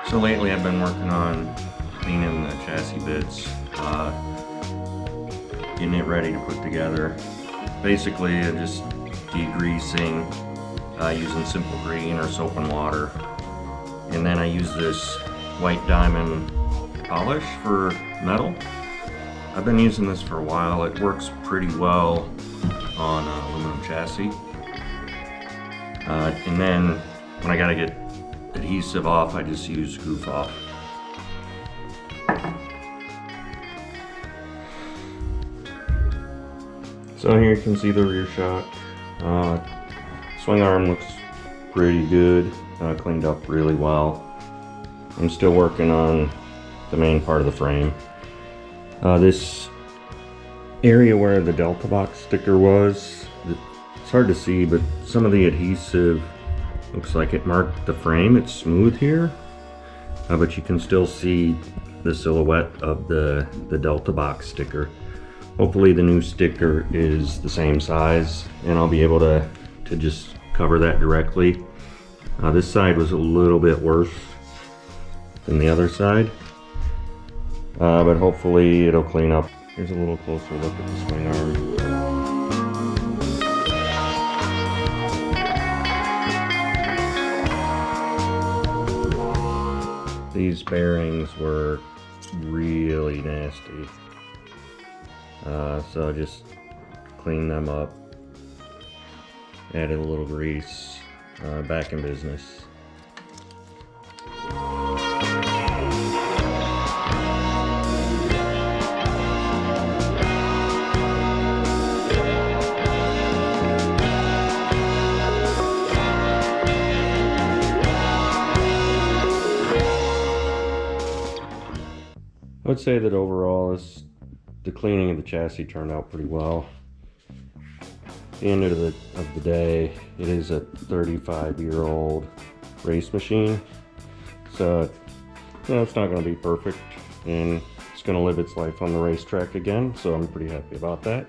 So lately I've been working on cleaning the chassis bits, getting it ready to put together. Basically just degreasing using simple green or soap and water. And then I use this white diamond polish for metal. I've been using this for a while. It works pretty well on aluminum chassis. And then when I gotta get adhesive off, I just use Goof Off. So here you can see the rear shock. Swing arm looks pretty good, cleaned up really well. I'm still working on the main part of the frame. This area where the Delta box sticker was, it's hard to see, but some of the adhesive looks like it marked the frame. It's smooth here, but you can still see the silhouette of the Delta box sticker. Hopefully the new sticker is the same size and I'll be able to just cover that directly. This side was a little bit worse than the other side, but hopefully it'll clean up. Here's a little closer look at the swing arm. These bearings were really nasty, so I just cleaned them up, added a little grease, back in business. I would say that overall the cleaning of the chassis turned out pretty well. At the end of the day, it is a 35-year-old race machine, so it's not going to be perfect, and it's going to live its life on the racetrack again, so I'm pretty happy about that.